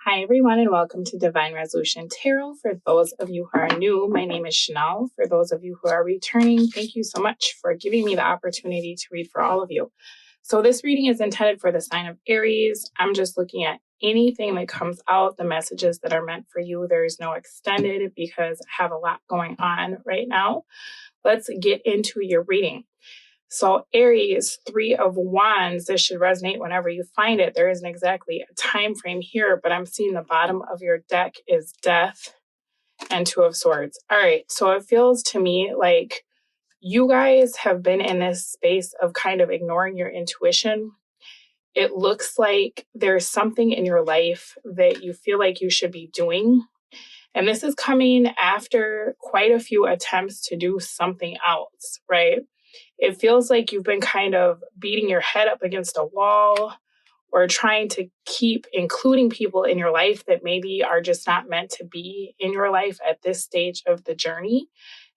Hi, everyone, and welcome to Divine Resolution Tarot. For those of you who are new, my name is Chanel. For those of you who are returning, thank you so much for giving me the opportunity to read for all of you. So this reading is intended for the sign of Aries. I'm just looking at anything that comes out, the messages that are meant for you. There is no extended because I have a lot going on right now. Let's get into your reading. So Aries, Three of Wands, this should resonate whenever you find it. There isn't exactly a time frame here, but I'm seeing the bottom of your deck is Death and Two of Swords. All right, so it feels to me like you guys have been in this space of kind of ignoring your intuition. It looks like there's something in your life that you feel like you should be doing. And this is coming after quite a few attempts to do something else, right? It feels like you've been kind of beating your head up against a wall or trying to keep including people in your life that maybe are just not meant to be in your life at this stage of the journey.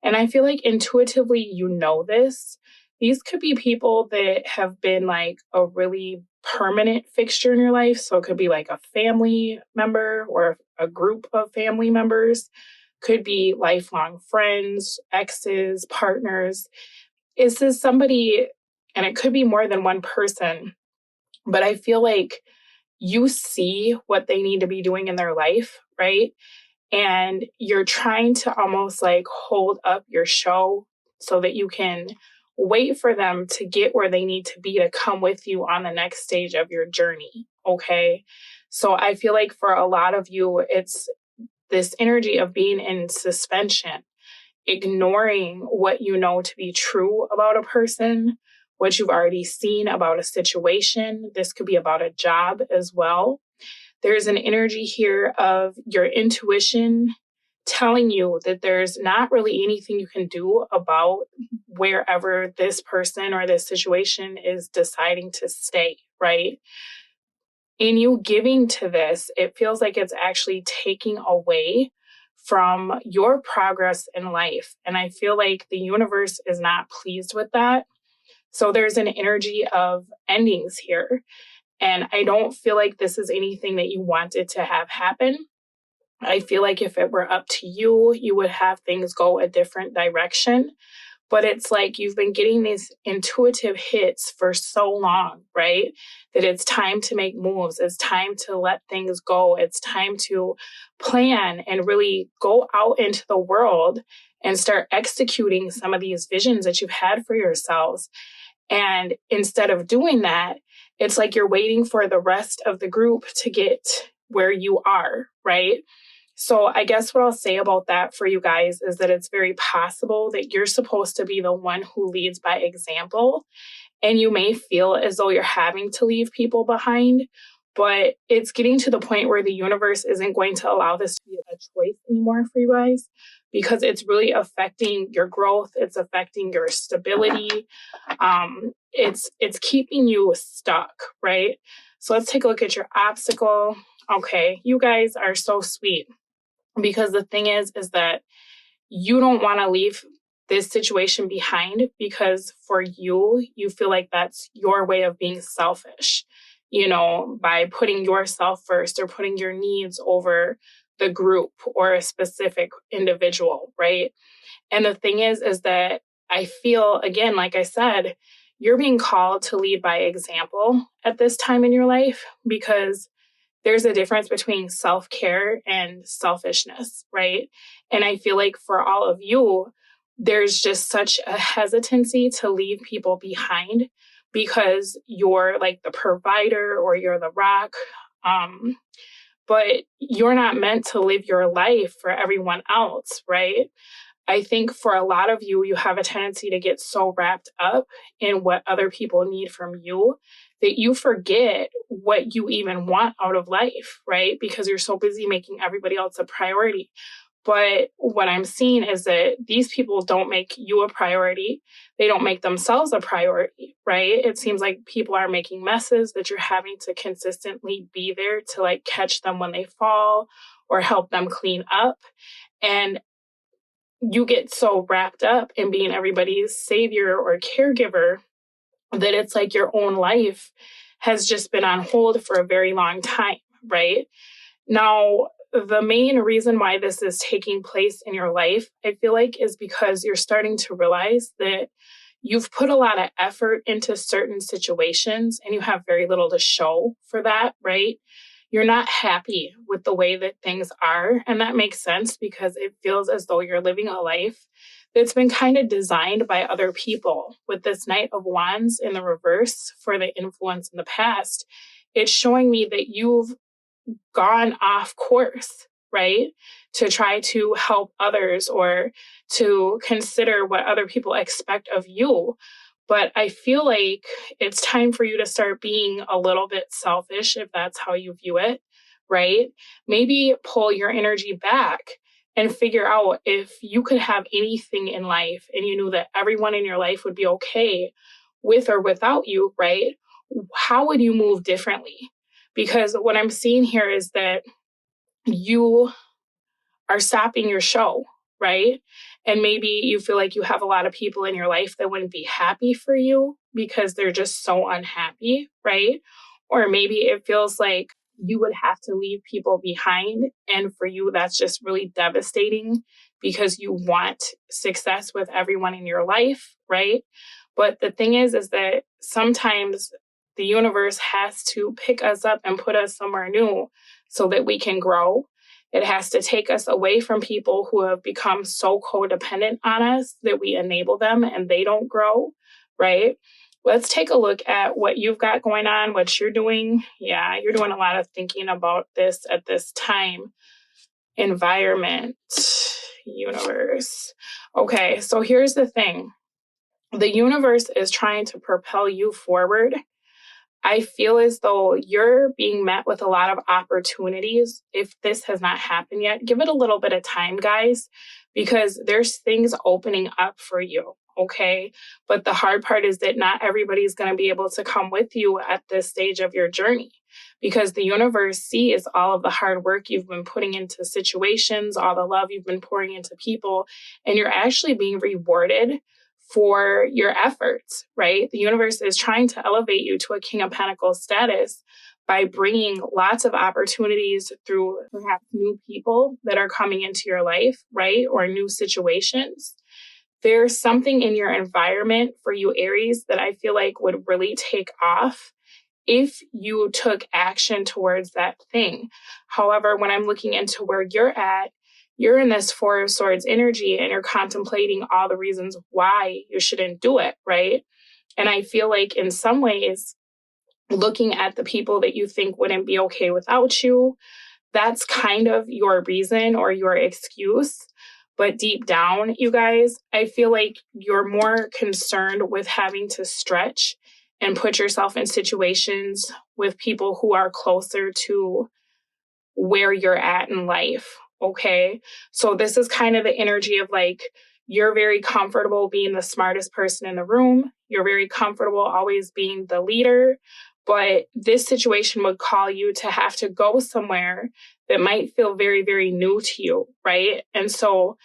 And I feel like intuitively you know this. These could be people that have been like a really permanent fixture in your life. So it could be like a family member or a group of family members, could be lifelong friends, exes, partners. Is this somebody, and it could be more than one person, but I feel like you see what they need to be doing in their life, right? And you're trying to almost like hold up your show so that you can wait for them to get where they need to be to come with you on the next stage of your journey, okay? So I feel like for a lot of you, it's this energy of being in suspension, ignoring what you know to be true about a person, what you've already seen about a situation. This could be about a job as well. There's an energy here of your intuition telling you that there's not really anything you can do about wherever this person or this situation is deciding to stay, right? In you giving to this, it feels like it's actually taking away from your progress in life. And I feel like the universe is not pleased with that. So there's an energy of endings here. And I don't feel like this is anything that you wanted to have happen. I feel like if it were up to you, you would have things go a different direction. But it's like you've been getting these intuitive hits for so long, right? That it's time to make moves. It's time to let things go. It's time to plan and really go out into the world and start executing some of these visions that you've had for yourselves. And instead of doing that, it's like you're waiting for the rest of the group to get where you are, right? So I guess what I'll say about that for you guys is that it's very possible that you're supposed to be the one who leads by example. And you may feel as though you're having to leave people behind, but it's getting to the point where the universe isn't going to allow this to be a choice anymore for you guys, because it's really affecting your growth. It's affecting your stability. It's keeping you stuck, right? So let's take a look at your obstacle. Okay, you guys are so sweet. Because the thing is that you don't want to leave this situation behind, because for you, you feel like that's your way of being selfish, you know, by putting yourself first or putting your needs over the group or a specific individual, right? And the thing is that I feel, again, like I said, you're being called to lead by example at this time in your life, because there's a difference between self-care and selfishness, right? And I feel like for all of you, there's just such a hesitancy to leave people behind because you're like the provider or you're the rock. But you're not meant to live your life for everyone else, right? I think for a lot of you, you have a tendency to get so wrapped up in what other people need from you that you forget what you even want out of life, right? Because you're so busy making everybody else a priority. But what I'm seeing is that these people don't make you a priority. They don't make themselves a priority, right? It seems like people are making messes that you're having to consistently be there to like catch them when they fall or help them clean up. And you get so wrapped up in being everybody's savior or caregiver that it's like your own life has just been on hold for a very long time, right? Now, the main reason why this is taking place in your life, I feel like, is because you're starting to realize that you've put a lot of effort into certain situations and you have very little to show for that, right? You're not happy with the way that things are. And that makes sense because it feels as though you're living a life that's been kind of designed by other people. With this Knight of Wands in the reverse for the influence in the past, it's showing me that you've gone off course, right? To try to help others or to consider what other people expect of you. But I feel like it's time for you to start being a little bit selfish if that's how you view it, right? Maybe pull your energy back and figure out if you could have anything in life and you knew that everyone in your life would be okay with or without you, right? How would you move differently? Because what I'm seeing here is that you are stopping your show, right? And maybe you feel like you have a lot of people in your life that wouldn't be happy for you because they're just so unhappy, right? Or maybe it feels like you would have to leave people behind. And for you, that's just really devastating because you want success with everyone in your life, right? But the thing is that sometimes the universe has to pick us up and put us somewhere new so that we can grow. It has to take us away from people who have become so codependent on us that we enable them and they don't grow, right? Let's take a look at what you've got going on, what you're doing. Yeah, you're doing a lot of thinking about this at this time. Environment, universe. Okay, so here's the thing. The universe is trying to propel you forward. I feel as though you're being met with a lot of opportunities. If this has not happened yet, give it a little bit of time, guys, because there's things opening up for you. Okay. But the hard part is that not everybody's going to be able to come with you at this stage of your journey because the universe sees all of the hard work you've been putting into situations, all the love you've been pouring into people, and you're actually being rewarded for your efforts, right? The universe is trying to elevate you to a King of Pentacles status by bringing lots of opportunities through perhaps new people that are coming into your life, right? Or new situations. There's something in your environment for you, Aries, that I feel like would really take off if you took action towards that thing. However, when I'm looking into where you're in this Four of Swords energy and you're contemplating all the reasons why you shouldn't do it, right? And I feel like in some ways, looking at the people that you think wouldn't be okay without you, that's kind of your reason or your excuse. But deep down, you guys, I feel like you're more concerned with having to stretch and put yourself in situations with people who are closer to where you're at in life. Okay. So this is kind of the energy of like, you're very comfortable being the smartest person in the room. You're very comfortable always being the leader. But this situation would call you to have to go somewhere that might feel very, very new to you. Right. And so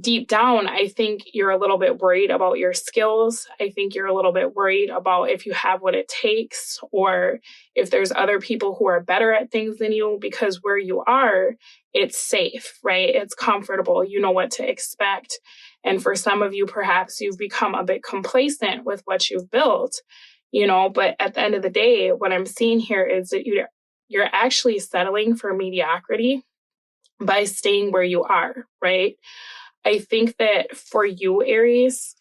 deep down, I think you're a little bit worried about your skills. I think you're a little bit worried about if you have what it takes or if there's other people who are better at things than you, because where you are, it's safe, right? It's comfortable. You know what to expect. And for some of you, perhaps you've become a bit complacent with what you've built, but at the end of the day, what I'm seeing here is that you're actually settling for mediocrity by staying where you are, right? I think that for you, Aries,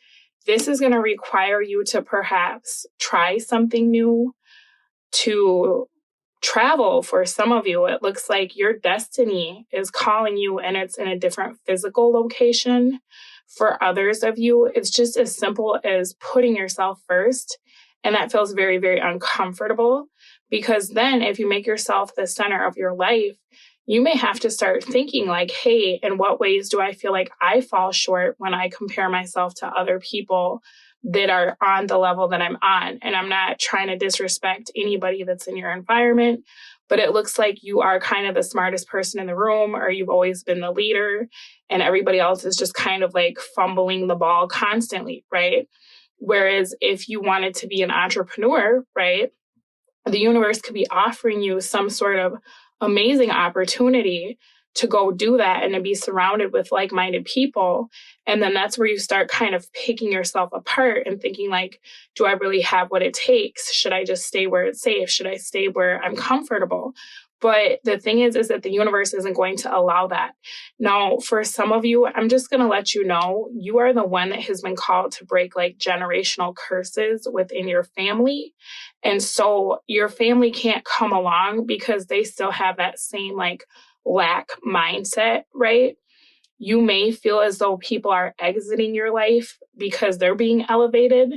this is going to require you to perhaps try something new, to travel. For some of you, it looks like your destiny is calling you and it's in a different physical location. For others of you, it's just as simple as putting yourself first. And that feels very, very uncomfortable because then if you make yourself the center of your life, you may have to start thinking like, hey, in what ways do I feel like I fall short when I compare myself to other people that are on the level that I'm on? And I'm not trying to disrespect anybody that's in your environment, but it looks like you are kind of the smartest person in the room, or you've always been the leader, and everybody else is just kind of like fumbling the ball constantly, right? Whereas if you wanted to be an entrepreneur, right, the universe could be offering you some sort of amazing opportunity to go do that and to be surrounded with like-minded people. And then that's where you start kind of picking yourself apart and thinking like, do I really have what it takes? Should I just stay where it's safe? Should I stay where I'm comfortable? But the thing is that the universe isn't going to allow that. Now, for some of you, I'm just going to let you know, you are the one that has been called to break like generational curses within your family. And so your family can't come along because they still have that same like lack mindset, right? You may feel as though people are exiting your life because they're being elevated,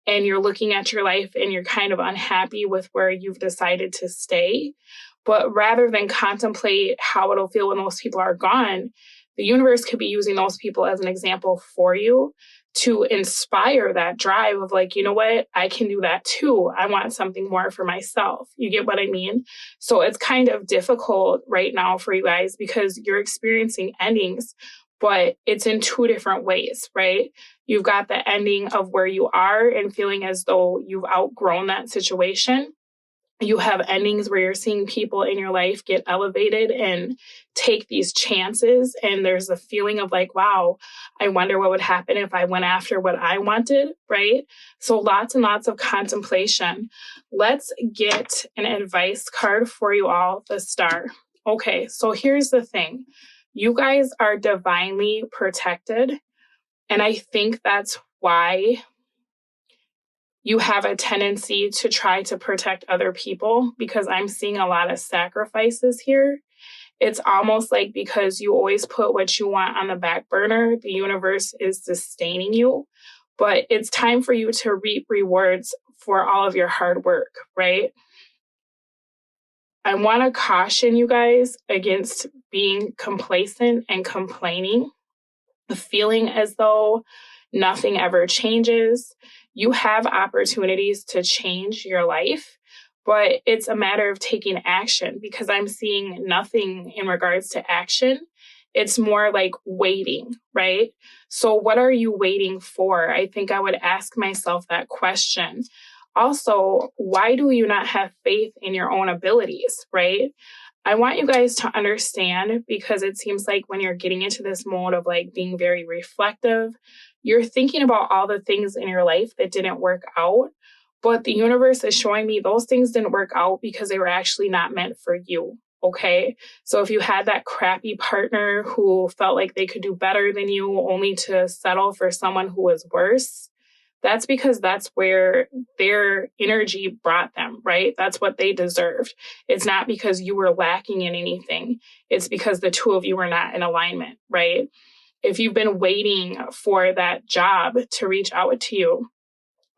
and you're looking at your life and you're kind of unhappy with where you've decided to stay. But rather than contemplate how it'll feel when those people are gone, the universe could be using those people as an example for you to inspire that drive of like, you know what, I can do that too. I want something more for myself. You get what I mean? So it's kind of difficult right now for you guys because you're experiencing endings, but it's in two different ways, right? You've got the ending of where you are and feeling as though you've outgrown that situation. You have endings where you're seeing people in your life get elevated and take these chances. And there's a feeling of like, wow, I wonder what would happen if I went after what I wanted, right? So lots and lots of contemplation. Let's get an advice card for you all, the star. Okay, so here's the thing. You guys are divinely protected. And I think that's why you have a tendency to try to protect other people, because I'm seeing a lot of sacrifices here. It's almost like because you always put what you want on the back burner, the universe is sustaining you. But it's time for you to reap rewards for all of your hard work, right? I want to caution you guys against being complacent and complaining, feeling as though nothing ever changes. You have opportunities to change your life, but it's a matter of taking action, because I'm seeing nothing in regards to action. It's more like waiting, right? So what are you waiting for? I think I would ask myself that question. Also, why do you not have faith in your own abilities, right? I want you guys to understand, because it seems like when you're getting into this mode of like being very reflective, you're thinking about all the things in your life that didn't work out. But the universe is showing me those things didn't work out because they were actually not meant for you. Okay. So if you had that crappy partner who felt like they could do better than you only to settle for someone who was worse, that's because that's where their energy brought them, right? That's what they deserved. It's not because you were lacking in anything. It's because the two of you were not in alignment, right? If you've been waiting for that job to reach out to you,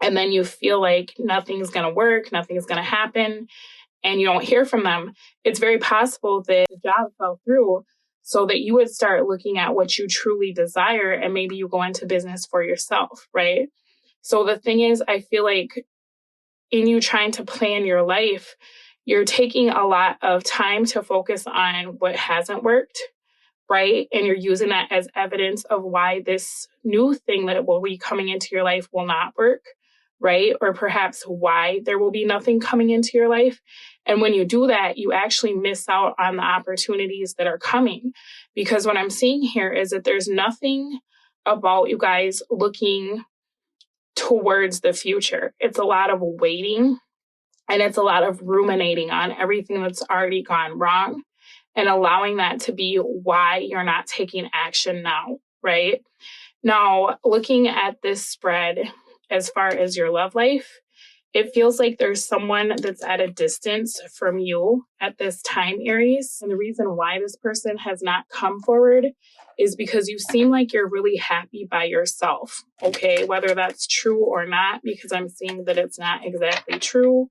and then you feel like nothing's going to work, nothing's going to happen, and you don't hear from them, it's very possible that the job fell through, so that you would start looking at what you truly desire, and maybe you go into business for yourself, right? So the thing is, I feel like in you trying to plan your life, you're taking a lot of time to focus on what hasn't worked, right? And you're using that as evidence of why this new thing that will be coming into your life will not work, right? Or perhaps why there will be nothing coming into your life. And when you do that, you actually miss out on the opportunities that are coming. Because what I'm seeing here is that there's nothing about you guys looking towards the future. It's a lot of waiting, and it's a lot of ruminating on everything that's already gone wrong, and allowing that to be why you're not taking action now, right? Now, looking at this spread as far as your love life, it feels like there's someone that's at a distance from you at this time, Aries. And the reason why this person has not come forward is because you seem like you're really happy by yourself, okay? Whether that's true or not, because I'm seeing that it's not exactly true.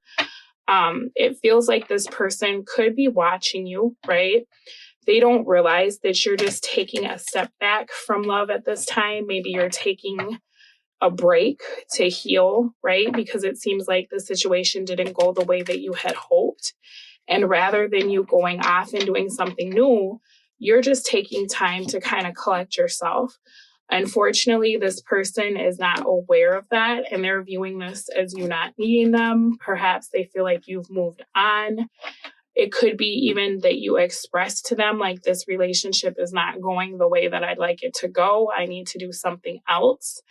It feels like this person could be watching you, right? They don't realize that you're just taking a step back from love at this time. Maybe you're taking a break to heal, right? Because it seems like the situation didn't go the way that you had hoped. And rather than you going off and doing something new, you're just taking time to kind of collect yourself. Unfortunately, this person is not aware of that, and they're viewing this as you not needing them. Perhaps they feel like you've moved on. It could be even that you express to them, like, this relationship is not going the way that I'd like it to go. I need to do something else.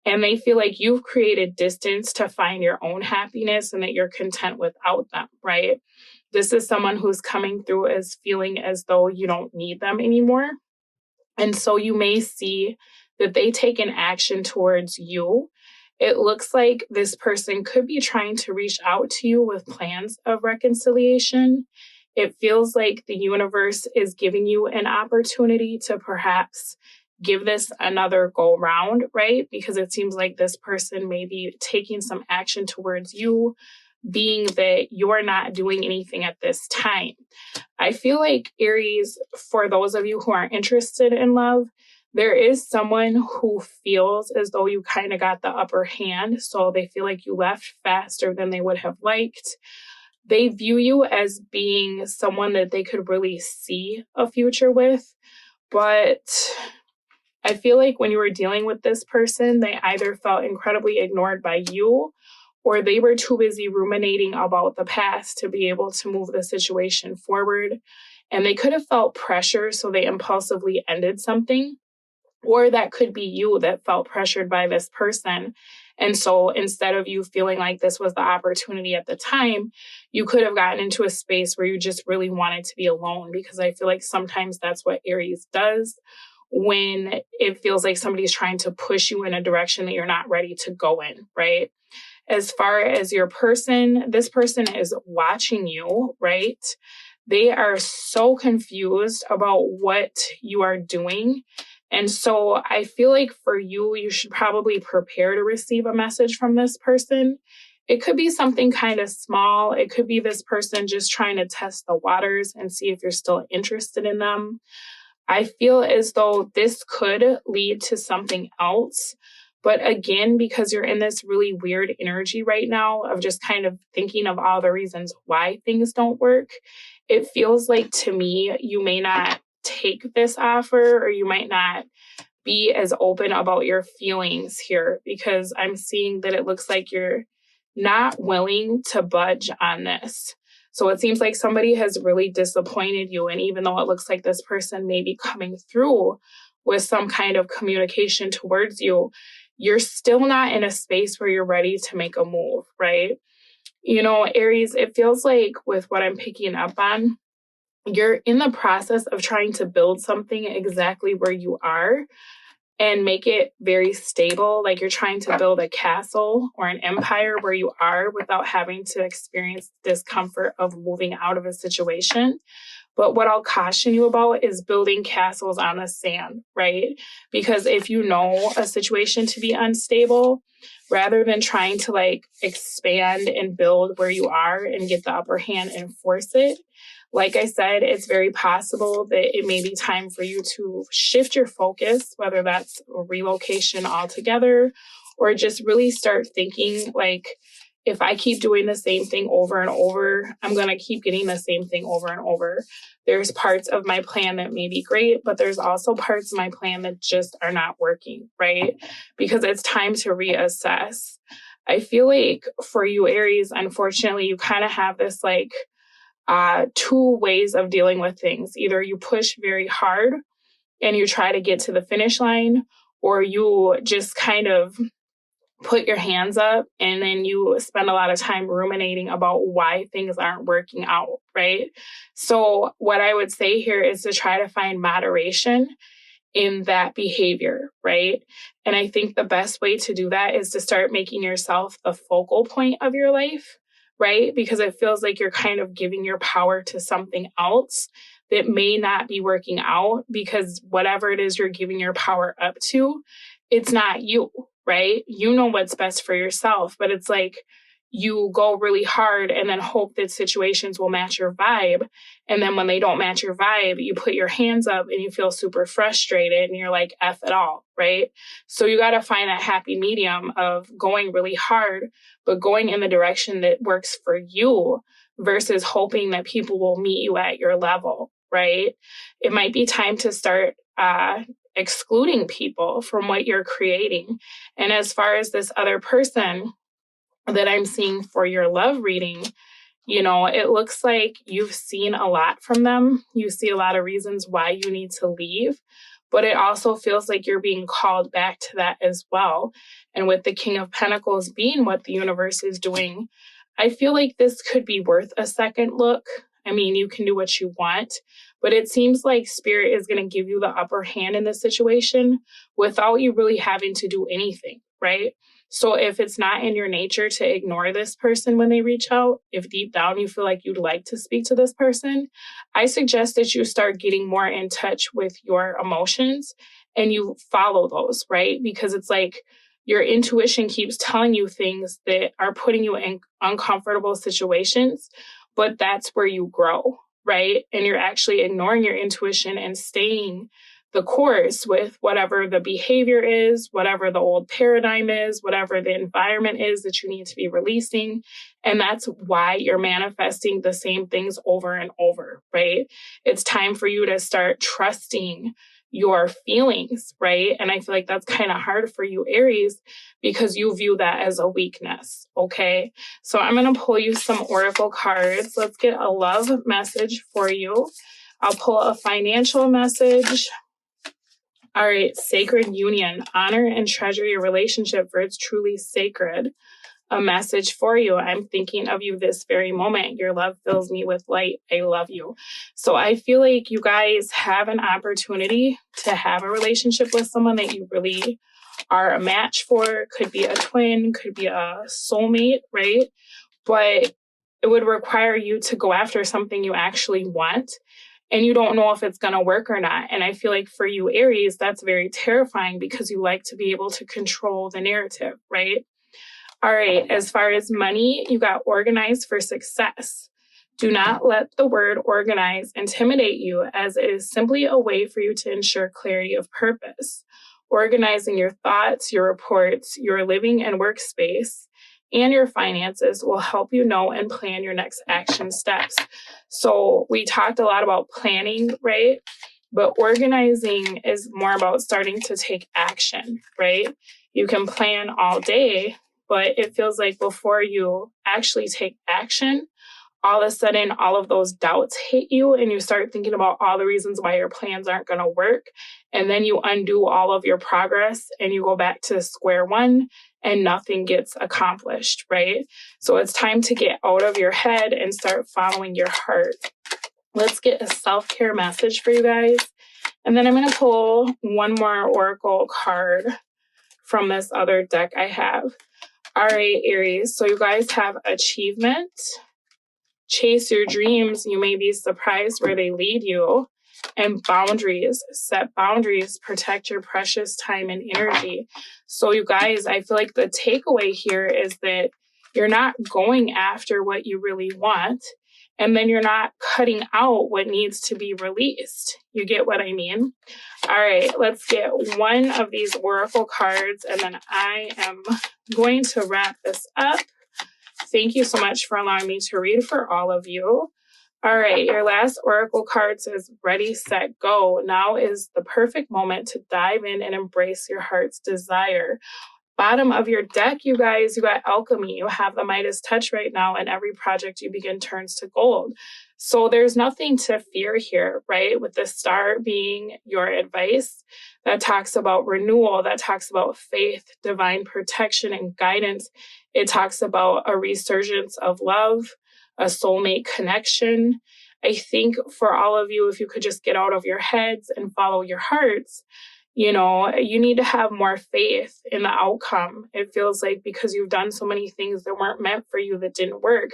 And they feel like you've created distance to find your own happiness and that you're content without them, right? This is someone who's coming through as feeling as though you don't need them anymore. And so you may see that they take an action towards you. It looks like this person could be trying to reach out to you with plans of reconciliation. It feels like the universe is giving you an opportunity to perhaps give this another go round, right? Because it seems like this person may be taking some action towards you, being that you're not doing anything at this time. I feel like, Aries, for those of you who are interested in love, there is someone who feels as though you kind of got the upper hand. So they feel like you left faster than they would have liked. They view you as being someone that they could really see a future with. But I feel like when you were dealing with this person, they either felt incredibly ignored by you, or they were too busy ruminating about the past to be able to move the situation forward. And they could have felt pressure, so they impulsively ended something. Or that could be you that felt pressured by this person. And so instead of you feeling like this was the opportunity at the time, you could have gotten into a space where you just really wanted to be alone, because I feel like sometimes that's what Aries does when it feels like somebody's trying to push you in a direction that you're not ready to go in, right? As far as your person, this person is watching you, right? They are so confused about what you are doing. And so I feel like for you, you should probably prepare to receive a message from this person. It could be something kind of small. It could be this person just trying to test the waters and see if you're still interested in them. I feel as though this could lead to something else. But again, because you're in this really weird energy right now of just kind of thinking of all the reasons why things don't work, it feels like to me, you may not take this offer, or you might not be as open about your feelings here, because I'm seeing that it looks like you're not willing to budge on this. So it seems like somebody has really disappointed you. And even though it looks like this person may be coming through with some kind of communication towards you, you're still not in a space where you're ready to make a move, right? You know, Aries, it feels like with what I'm picking up on, you're in the process of trying to build something exactly where you are and make it very stable. Like you're trying to build a castle or an empire where you are without having to experience discomfort of moving out of a situation. But what I'll caution you about is building castles on the sand, right? Because if you know a situation to be unstable, rather than trying to like expand and build where you are and get the upper hand and force it, like I said, it's very possible that it may be time for you to shift your focus, whether that's a relocation altogether, or just really start thinking like, if I keep doing the same thing over and over, I'm going to keep getting the same thing over and over. There's parts of my plan that may be great, but there's also parts of my plan that just are not working, right? Because it's time to reassess. I feel like for you, Aries, unfortunately, you kind of have this like two ways of dealing with things. Either you push very hard and you try to get to the finish line, or you just kind of put your hands up and then you spend a lot of time ruminating about why things aren't working out, right? So what I would say here is to try to find moderation in that behavior, right? And I think the best way to do that is to start making yourself the focal point of your life, right? Because it feels like you're kind of giving your power to something else that may not be working out, because whatever it is you're giving your power up to, it's not you, right? You know what's best for yourself, but it's like you go really hard and then hope that situations will match your vibe. And then when they don't match your vibe, you put your hands up and you feel super frustrated and you're like, F it all, right? So you got to find that happy medium of going really hard, but going in the direction that works for you versus hoping that people will meet you at your level, right? It might be time to start excluding people from what you're creating. And as far as this other person that I'm seeing for your love reading, You know, it looks like you've seen a lot from them. You see a lot of reasons why you need to leave, but it also feels like you're being called back to that as well. And with the King of Pentacles being what the universe is doing, I feel like this could be worth a second look. I mean, you can do what you want, but it seems like Spirit is going to give you the upper hand in this situation without you really having to do anything, right? So if it's not in your nature to ignore this person when they reach out, if deep down you feel like you'd like to speak to this person, I suggest that you start getting more in touch with your emotions and you follow those, right? Because it's like your intuition keeps telling you things that are putting you in uncomfortable situations, but that's where you grow, right? And you're actually ignoring your intuition and staying the course with whatever the behavior is, whatever the old paradigm is, whatever the environment is that you need to be releasing. And that's why you're manifesting the same things over and over, right? It's time for you to start trusting your feelings, right? And I feel like that's kind of hard for you, Aries, because you view that as a weakness, okay? So I'm going to pull you some oracle cards. Let's get a love message for you. I'll pull a financial message. All right, sacred union. Honor and treasure your relationship, for it's truly sacred. A message for you. I'm thinking of you this very moment. Your love fills me with light. I love you. So I feel like you guys have an opportunity to have a relationship with someone that you really are a match for. Could be a twin, could be a soulmate, right? But it would require you to go after something you actually want, and you don't know if it's going to work or not. And I feel like for you, Aries, that's very terrifying because you like to be able to control the narrative, right? All right, as far as money, you got organized for success. Do not let the word organize intimidate you, as it is simply a way for you to ensure clarity of purpose. Organizing your thoughts, your reports, your living and workspace, and your finances will help you know and plan your next action steps. So we talked a lot about planning, right? But organizing is more about starting to take action, right? You can plan all day, but it feels like before you actually take action, all of a sudden all of those doubts hit you and you start thinking about all the reasons why your plans aren't going to work. And then you undo all of your progress and you go back to square one and nothing gets accomplished, right? So it's time to get out of your head and start following your heart. Let's get a self-care message for you guys. And then I'm going to pull one more oracle card from this other deck I have. All right, Aries. So you guys have achievement. Chase your dreams. You may be surprised where they lead you. And boundaries. Set boundaries. Protect your precious time and energy. So you guys, I feel like the takeaway here is that you're not going after what you really want. And then you're not cutting out what needs to be released. You get what I mean? All right, let's get one of these oracle cards, and then I am going to wrap this up. Thank you so much for allowing me to read for all of you. All right, your last oracle card says, ready, set, go. Now is the perfect moment to dive in and embrace your heart's desire. Bottom of your deck, you guys, you got alchemy. You have the Midas touch right now, and every project you begin turns to gold. So there's nothing to fear here, right? With the star being your advice, that talks about renewal, that talks about faith, divine protection, and guidance. It talks about a resurgence of love, a soulmate connection. I think for all of you, if you could just get out of your heads and follow your hearts, you know, you need to have more faith in the outcome. It feels like because you've done so many things that weren't meant for you that didn't work,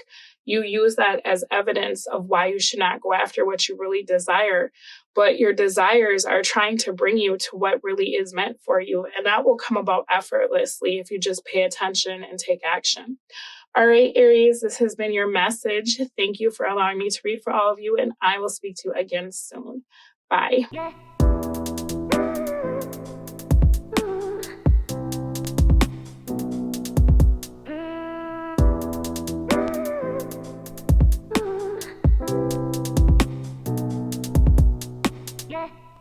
you use that as evidence of why you should not go after what you really desire. But your desires are trying to bring you to what really is meant for you. And that will come about effortlessly if you just pay attention and take action. All right, Aries, this has been your message. Thank you for allowing me to read for all of you, and I will speak to you again soon. Bye.